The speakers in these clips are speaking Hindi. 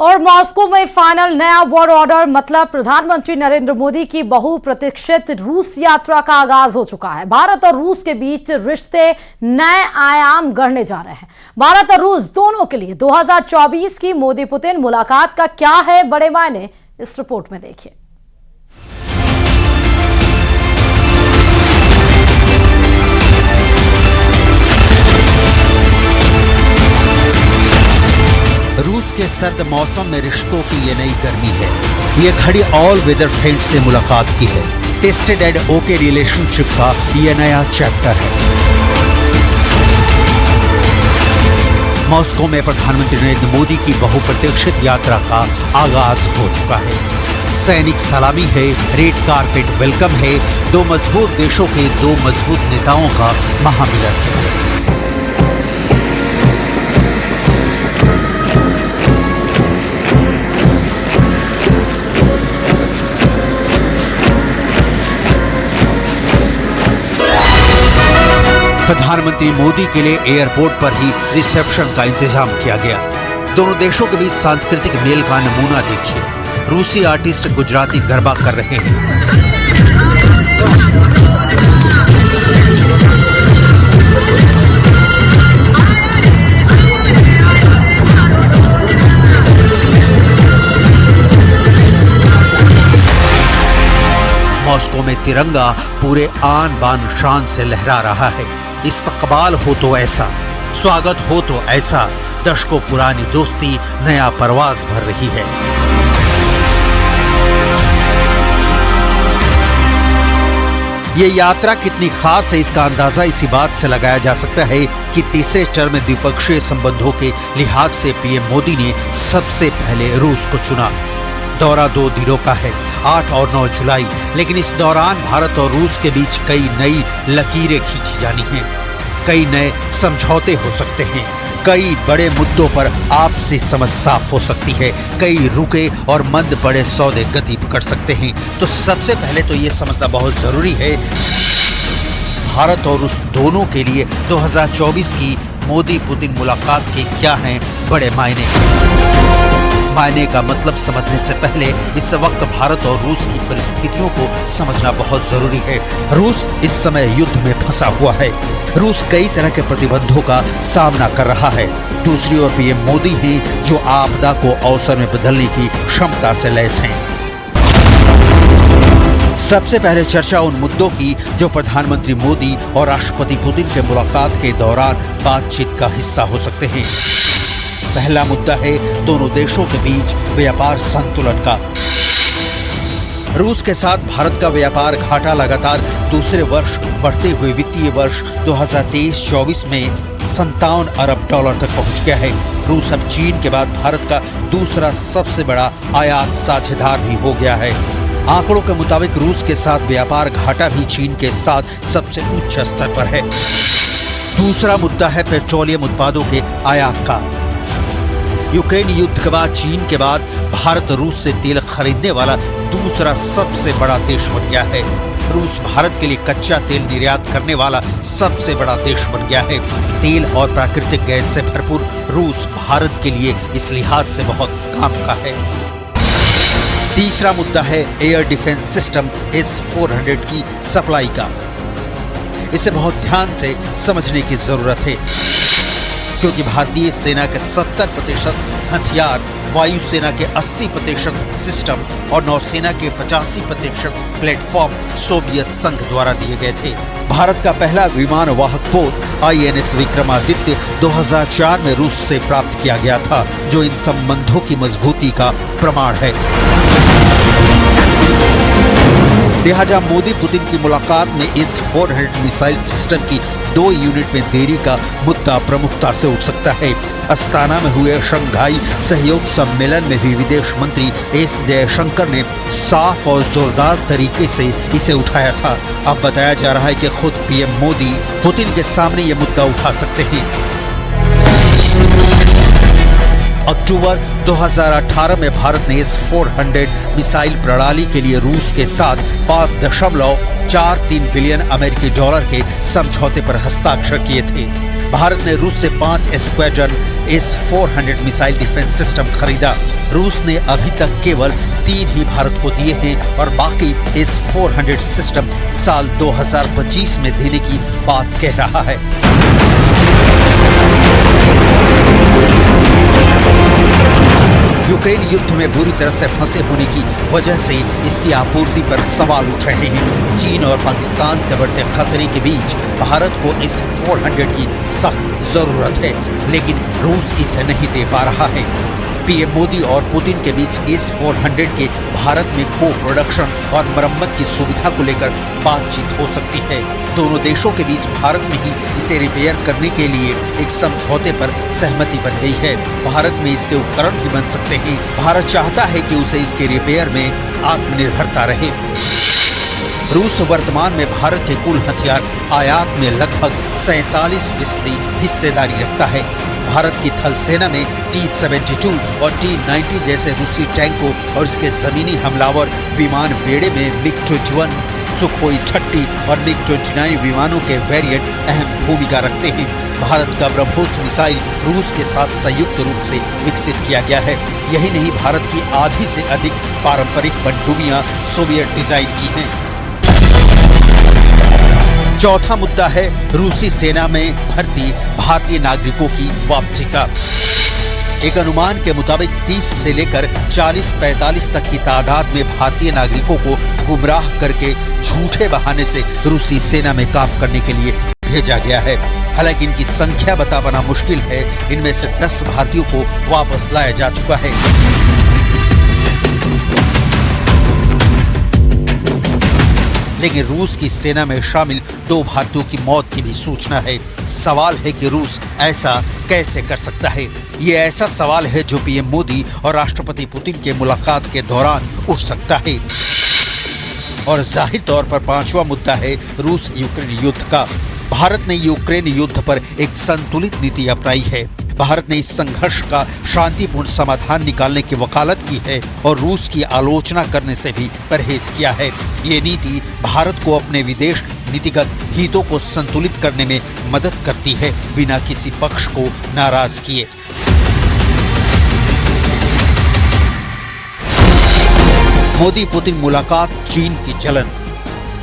और मॉस्को में फाइनल नया वर्ल्ड ऑर्डर मतलब प्रधानमंत्री नरेंद्र मोदी की बहुप्रतीक्षित रूस यात्रा का आगाज हो चुका है। भारत और रूस के बीच रिश्ते नए आयाम गढ़ने जा रहे हैं। भारत और रूस दोनों के लिए 2024 की मोदी पुतिन मुलाकात का क्या है बड़े मायने, इस रिपोर्ट में देखिए। रूस के सर्द मौसम में रिश्तों की ये नई गर्मी है। ये घड़ी ऑल वेदर फ्रेंड से मुलाकात की है। टेस्टेड एंड ओके रिलेशनशिप का ये नया चैप्टर है। मॉस्को में प्रधानमंत्री नरेंद्र मोदी की बहुप्रतीक्षित यात्रा का आगाज हो चुका है। सैनिक सलामी है, रेड कारपेट वेलकम है। दो मजबूत देशों के दो मजबूत नेताओं का महामिलन है। प्रधानमंत्री मोदी के लिए एयरपोर्ट पर ही रिसेप्शन का इंतजाम किया गया। दोनों देशों के बीच सांस्कृतिक मेल का नमूना देखिए। रूसी आर्टिस्ट गुजराती गरबा कर रहे हैं। मॉस्को में तिरंगा पूरे आन बान शान से लहरा रहा है। इस्तकबाल हो तो ऐसा, स्वागत हो तो ऐसा, दशकों पुरानी दोस्ती नया परवाज भर रही है। ये यात्रा कितनी खास है, इसका अंदाजा इसी बात से लगाया जा सकता है कि तीसरे टर्म में द्विपक्षीय संबंधों के लिहाज से पीएम मोदी ने सबसे पहले रूस को चुना। दौरा 2 दिनों का है, 8 और 9 जुलाई, लेकिन इस दौरान भारत और रूस के बीच कई नई लकीरें खींची जानी हैं। कई नए समझौते हो सकते हैं। कई बड़े मुद्दों पर आपसी समझ साफ हो सकती है। कई रुके और मंद पड़े सौदे गति पकड़ सकते हैं। तो सबसे पहले तो ये समझना बहुत जरूरी है, भारत और रूस दोनों के लिए 2024 की मोदी पुतिन मुलाकात के क्या हैं बड़े मायने। मायने का मतलब समझने से पहले इस वक्त भारत और रूस की परिस्थितियों को समझना बहुत जरूरी है। रूस इस समय युद्ध में फंसा हुआ है। रूस कई तरह के प्रतिबंधों का सामना कर रहा है। दूसरी ओर पीएम मोदी हैं जो आपदा को अवसर में बदलने की क्षमता से लैस हैं। सबसे पहले चर्चा उन मुद्दों की जो प्रधानमंत्री मोदी और राष्ट्रपति पुतिन के मुलाकात के दौरान बातचीत का हिस्सा हो सकते हैं। पहला मुद्दा है दोनों देशों के बीच व्यापार संतुलन का। रूस के साथ भारत का व्यापार घाटा लगातार दूसरे वर्ष बढ़ते हुए वित्तीय वर्ष 2023-24 में $57 अरब तक पहुंच गया है। रूस अब चीन के बाद भारत का दूसरा सबसे बड़ा आयात साझेदार भी हो गया है। आंकड़ों के मुताबिक रूस के साथ व्यापार घाटा भी चीन के साथ सबसे उच्च स्तर पर है। दूसरा मुद्दा है पेट्रोलियम उत्पादों के आयात का। यूक्रेन युद्ध के बाद चीन के बाद भारत रूस से तेल खरीदने वाला दूसरा सबसे बड़ा देश बन गया है। रूस भारत के लिए कच्चा तेल निर्यात करने वाला सबसे बड़ा देश बन गया है। तेल और प्राकृतिक गैस से भरपूर रूस भारत के लिए इस लिहाज से बहुत काम का है। तीसरा मुद्दा है एयर डिफेंस सिस्टम S-400 की सप्लाई का। इसे बहुत ध्यान से समझने की जरूरत है, क्योंकि भारतीय सेना के 70% हथियार, वायुसेना के 80% सिस्टम और नौसेना के 85% प्लेटफॉर्म सोवियत संघ द्वारा दिए गए थे। भारत का पहला विमान वाहक पोत INS विक्रमादित्य 2004 में रूस से प्राप्त किया गया था, जो इन संबंधों की मजबूती का प्रमाण है। लिहाजा मोदी पुतिन की मुलाकात में S-400 मिसाइल सिस्टम की 2 यूनिट में देरी का मुद्दा प्रमुखता से उठ सकता है। अस्ताना में हुए शंघाई सहयोग सम्मेलन में भी विदेश मंत्री S जयशंकर ने साफ और जोरदार तरीके से इसे उठाया था। अब बताया जा रहा है कि खुद पीएम मोदी पुतिन के सामने ये मुद्दा उठा सकते हैं। अक्टूबर 2018 में भारत ने S-400 मिसाइल प्रणाली के लिए रूस के साथ $5.43 बिलियन अमेरिकी डॉलर के समझौते पर हस्ताक्षर किए थे। भारत ने रूस से 5 squadron S-400 missile defence system खरीदा। रूस ने अभी तक केवल 3 ही भारत को दिए हैं और बाकी इस 400 सिस्टम साल 2025 में देने की बात कह रहा है। यूक्रेन युद्ध में बुरी तरह से फंसे होने की वजह से इसकी आपूर्ति पर सवाल उठ रहे हैं। चीन और पाकिस्तान से बढ़ते खतरे के बीच भारत को इस 400 की सख्त जरूरत है, लेकिन रूस इसे नहीं दे पा रहा है। पीएम मोदी और पुतिन के बीच इस 400 के भारत में को प्रोडक्शन और मरम्मत की सुविधा को लेकर बातचीत हो सकती है। दोनों देशों के बीच भारत में ही इसे रिपेयर करने के लिए एक समझौते पर सहमति बन गई है। भारत में इसके उपकरण भी बन सकते हैं। भारत चाहता है कि उसे इसके रिपेयर में आत्मनिर्भरता रहे। रूस वर्तमान में भारत के कुल हथियार आयात में लगभग 47% हिस्सेदारी रखता है। भारत की थल सेना में T-72 और T-90 जैसे रूसी टैंकों और इसके जमीनी हमलावर विमान बेड़े में MiG-21, सुखोई 30 और MiG-29 विमानों के वेरिएंट अहम भूमिका रखते हैं। भारत का ब्रह्मोस मिसाइल रूस के साथ संयुक्त रूप से विकसित किया गया है। यही नहीं, भारत की आधी से अधिक पारंपरिक पनडुब्बियां सोवियत डिजाइन की हैं। चौथा मुद्दा है रूसी सेना में भर्ती भारतीय नागरिकों की वापसी का। एक अनुमान के मुताबिक 30 से लेकर 40-45 तक की तादाद में भारतीय नागरिकों को गुमराह करके झूठे बहाने से रूसी सेना में काम करने के लिए भेजा गया है। हालांकि इनकी संख्या बता पाना मुश्किल है। इनमें से 10 भारतीयों को वापस लाया जा चुका है। लेकिन रूस की सेना में शामिल 2 भारतीयों की मौत की भी सूचना है। सवाल है कि रूस ऐसा कैसे कर सकता है। ये ऐसा सवाल है जो पीएम मोदी और राष्ट्रपति पुतिन के मुलाकात के दौरान उठ सकता है। और जाहिर तौर पर 5वां मुद्दा है रूस यूक्रेन युद्ध का। भारत ने यूक्रेन युद्ध पर एक संतुलित नीति अपनाई है। भारत ने इस संघर्ष का शांतिपूर्ण समाधान निकालने की वकालत की है और रूस की आलोचना करने से भी परहेज किया है। ये नीति भारत को अपने विदेश नीतिगत हितों को संतुलित करने में मदद करती है, बिना किसी पक्ष को नाराज किए। मोदी पुतिन मुलाकात, चीन की जलन।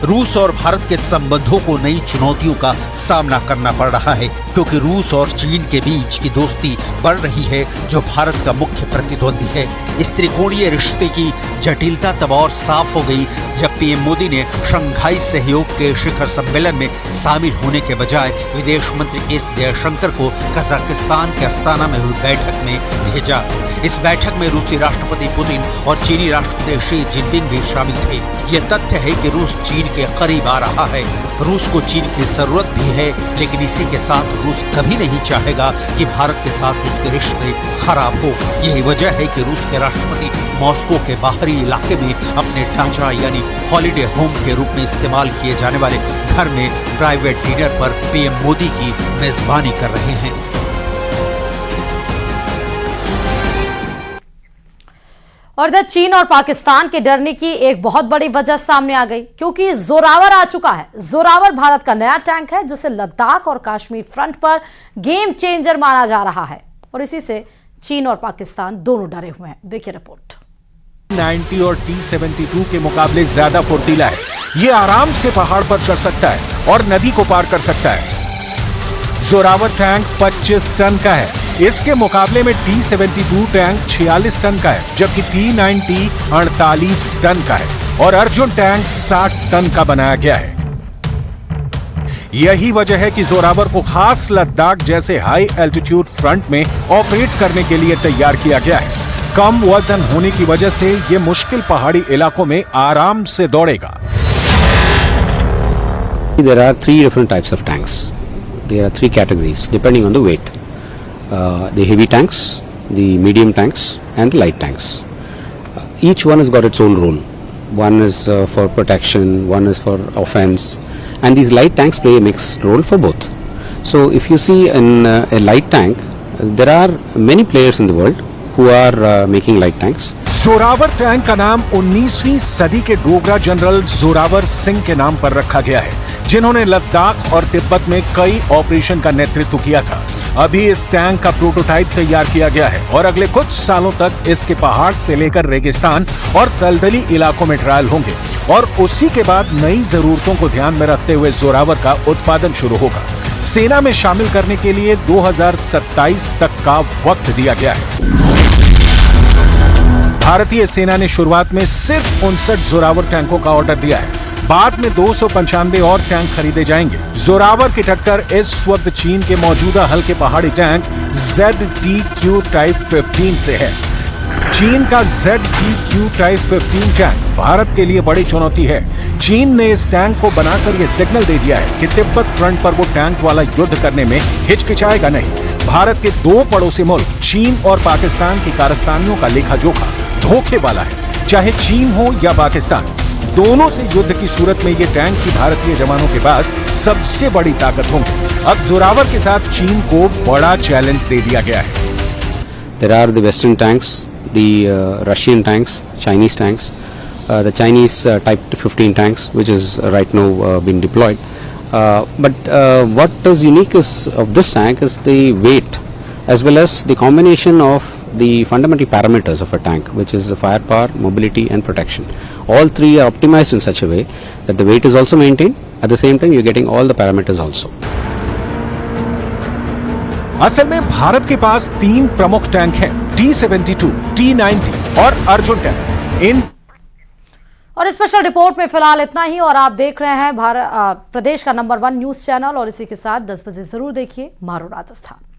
रूस और भारत के संबंधों को नई चुनौतियों का सामना करना पड़ रहा है, क्योंकि रूस और चीन के बीच की दोस्ती बढ़ रही है, जो भारत का मुख्य प्रतिद्वंदी है। इस त्रिकोणीय रिश्ते की जटिलता तब और साफ हो गई जब पीएम मोदी ने शंघाई सहयोग के शिखर सम्मेलन में शामिल होने के बजाय विदेश मंत्री एस जयशंकर को कजाकिस्तान के अस्ताना में हुई बैठक में भेजा। इस बैठक में रूसी राष्ट्रपति पुतिन और चीनी राष्ट्रपति शी जिनपिंग भी शामिल थे। ये तथ्य है कि रूस चीन के करीब आ रहा है। रूस को चीन की जरूरत भी है, लेकिन इसी के साथ रूस कभी नहीं चाहेगा कि भारत के साथ उसके रिश्ते खराब हो। यही वजह है कि रूस के राष्ट्रपति मॉस्को के बाहरी इलाके में अपने ढांचा यानी हॉलिडे होम के रूप में इस्तेमाल किए जाने वाले घर में प्राइवेट डिनर पर पीएम मोदी की मेजबानी कर रहे हैं। और इधर चीन और पाकिस्तान के डरने की एक बहुत बड़ी वजह सामने आ गई, क्योंकि जोरावर आ चुका है। जोरावर भारत का नया टैंक है, जिसे लद्दाख और कश्मीर फ्रंट पर गेम चेंजर माना जा रहा है। और इसी से चीन और पाकिस्तान दोनों डरे हुए हैं। देखिए रिपोर्ट। T-90 और T-72 के मुकाबले ज्यादा फुर्तीला है। ये आराम से पहाड़ पर चढ़ सकता है और नदी को पार कर सकता है। जोरावर टैंक 25 टन का है। इसके मुकाबले में T-72 टैंक 46 टन का है, जबकि T-90 48 टन का है और अर्जुन टैंक 60 टन का बनाया गया है। यही वजह है कि जोरावर को खास लद्दाख जैसे हाई एल्टीट्यूड फ्रंट में ऑपरेट करने के लिए तैयार किया गया है। कम वजन होने की वजह से ये मुश्किल पहाड़ी इलाकों में आराम से दौड़ेगा। There are 3 different types of tanks. There are 3 categories depending on the weight. The heavy tanks, the medium tanks and the light tanks. Each one has got its own role. One is for protection, one is for offense, and these light tanks play a mixed role for both. So if you see in a light tank, there are many players in the world who are making light tanks. Zorawar tank का नाम 19वीं सदी के डोगरा जनरल जोरावर सिंह के नाम पर रखा गया है, जिन्होंने लद्दाख और तिब्बत में कई ऑपरेशन का नेतृत्व किया था। अभी इस टैंक का प्रोटोटाइप तैयार किया गया है और अगले कुछ सालों तक इसके पहाड़ से लेकर रेगिस्तान और दलदली इलाकों में ट्रायल होंगे और उसी के बाद नई जरूरतों को ध्यान में रखते हुए जोरावर का उत्पादन शुरू होगा। सेना में शामिल करने के लिए 2027 तक का वक्त दिया गया है। भारतीय सेना ने शुरुआत में सिर्फ 59 जोरावर टैंकों का ऑर्डर दिया है। बाद में 295 और टैंक खरीदे जाएंगे। जोरावर की टक्कर इस वक्त चीन के मौजूदा हल्के पहाड़ी टैंक ZTQ टाइप 15 से है। चीन का ZTQ टाइप 15 टैंक भारत के लिए बड़ी चुनौती है। चीन ने इस टैंक को बनाकर यह सिग्नल दे दिया है कि तिब्बत फ्रंट पर वो टैंक वाला युद्ध करने में हिचकिचाएगा नहीं। भारत के दो पड़ोसी मुल्क चीन और पाकिस्तान की कारस्तानियों का लेखा जोखा धोखे वाला है। चाहे चीन हो या पाकिस्तान, दोनों से युद्ध की सूरत में ये टैंक ही भारतीय जवानों के पास सबसे बड़ी ताकत होंगे। अब जोरावर के साथ चीन को बड़ा चैलेंज दे दिया गया है। There are the Western tanks, the Russian tanks, Chinese tanks, the Chinese Type 15 tanks, which is right now being deployed. But what is unique of this tank is the weight, as well as the combination of the fundamental parameters of a tank, which is the firepower, mobility, and protection. All three are optimized in such a way that the weight is also maintained. At the same time, you're getting all the parameters also. असल में भारत के पास 3 प्रमुख टैंक हैं, T-72, T-90 और अर्जुन टैंक। इन और स्पेशल रिपोर्ट में फिलहाल इतना ही। और आप देख रहे हैं प्रदेश का नंबर 1 न्यूज चैनल, और इसी के साथ 10 बजे जरूर देखिए मारो राजस्थान।